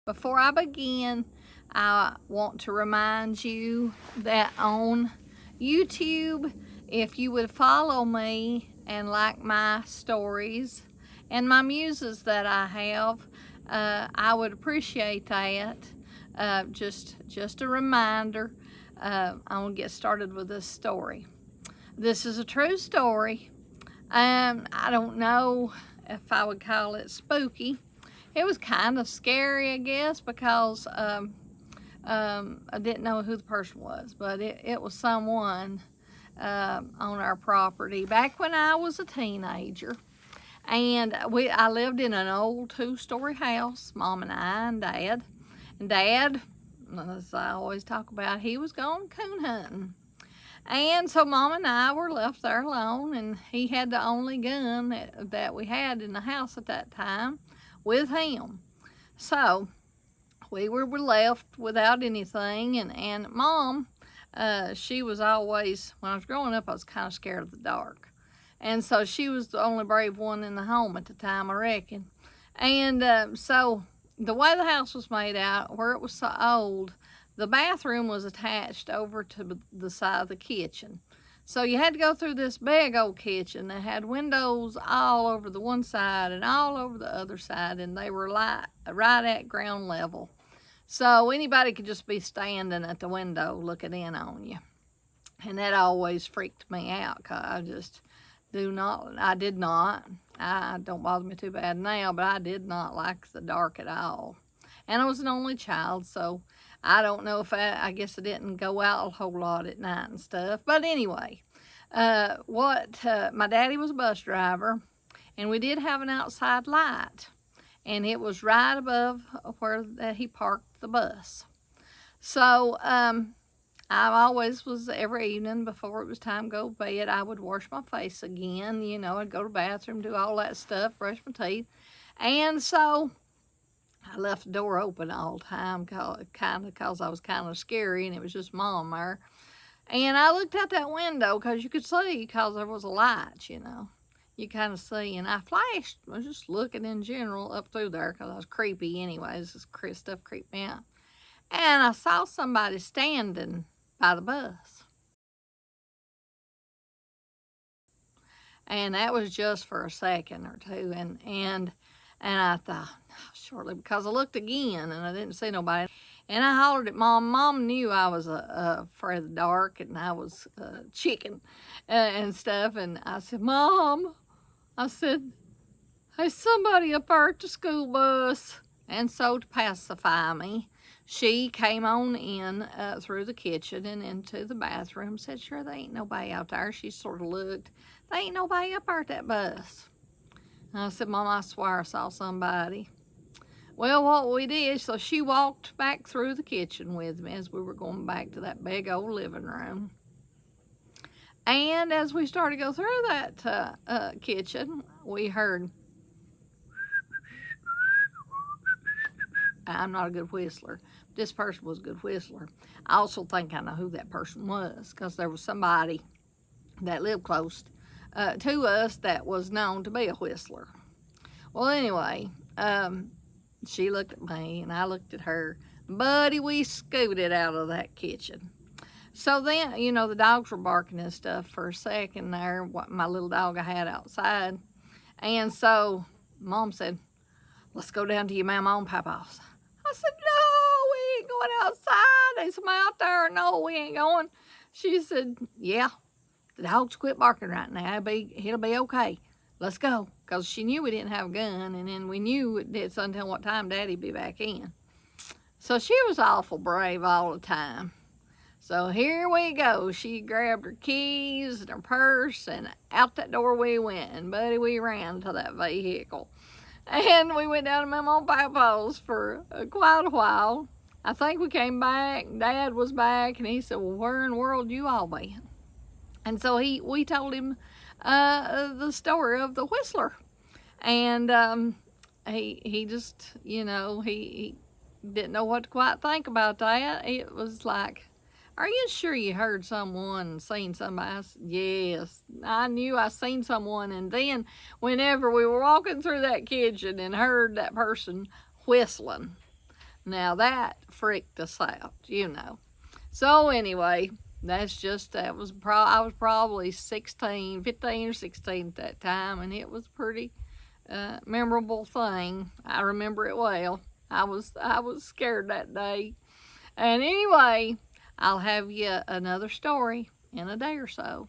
Before I begin, I want to remind you that on YouTube, if you would follow me and like my stories and my muses that I have, I would appreciate that. Just a reminder. I'm gonna get started with this story. This is a true story. I don't know if I would call it spooky. It was kind of scary, I guess, because I didn't know who the person was, but it was someone on our property back when I was a teenager. And I lived in an old 2-story house, Mom and I and Dad. And Dad, as I always talk about, he was going coon hunting. And so Mom and I were left there alone, and he had the only gun that we had in the house at that time with him. So we were left without anything, and Mom, she was always, when I was growing up, I was kind of scared of the dark. And so she was the only brave one in the home at the time, I reckon. And so the way the house was made out, where it was so old, the bathroom was attached over to the side of the kitchen. So you had to go through this big old kitchen that had windows all over the one side and all over the other side, and they were right at ground level. So anybody could just be standing at the window looking in on you. And that always freaked me out, because I don't bother me too bad now, but I did not like the dark at all. And I was an only child, so I don't know if I guess I didn't go out a whole lot at night and stuff. But anyway, my daddy was a bus driver, and we did have an outside light, and it was right above where he parked the bus. So I always was, every evening before it was time to go to bed, I would wash my face again. You know, I'd go to the bathroom, do all that stuff, brush my teeth. And so I left the door open all the time, because I was kind of scary, and it was just Mom there. And I looked out that window because you could see, because there was a light, you know. You kind of see, and I flashed. I was just looking in general up through there because I was creepy anyways. This stuff creeped me out. And I saw somebody standing by the bus. And that was just for a second or two. And I thought, shortly, because I looked again and I didn't see nobody. And I hollered at Mom. Mom knew I was afraid of the dark, and I was chicken and stuff. And I said, Mom, I said, hey, somebody up there at the school bus. And so to pacify me, she came on in through the kitchen and into the bathroom, said, sure, there ain't nobody out there. She sort of looked. There ain't nobody up there at that bus. And I said, Mom, I swear I saw somebody. Well, what we did, so she walked back through the kitchen with me as we were going back to that big old living room. And as we started to go through that kitchen, we heard, I'm not a good whistler. This person was a good whistler. I also think I know who that person was, because there was somebody that lived close to us that was known to be a whistler. Well, anyway, she looked at me and I looked at her. Buddy, we scooted out of that kitchen. So then, you know, the dogs were barking and stuff for a second there, what my little dog I had outside. And so Mom said, let's go down to your mama and papa's. I said, no, we ain't going outside. There's somebody out there. No, we ain't going. She said, yeah, the dogs quit barking right now. It'll be okay. Let's go. Because she knew we didn't have a gun, and then we knew it's until what time Daddy'd be back in. So she was awful brave all the time. So here we go. She grabbed her keys and her purse, and out that door we went. And buddy, we ran to that vehicle. And we went down to my mom and papa's for quite a while. I think we came back, Dad was back, and he said, well, where in the world you all been? And so we told him the story of the whistler. And he just, you know, he didn't know what to quite think about that. It was like, are you sure you heard someone and seen somebody? I said, yes, I knew I seen someone. And then whenever we were walking through that kitchen and heard that person whistling, Now that freaked us out, you know. So anyway, I was probably 16, 15 or 16 at that time, and it was a pretty memorable thing. I remember it well. I was scared that day. And anyway, I'll have you another story in a day or so.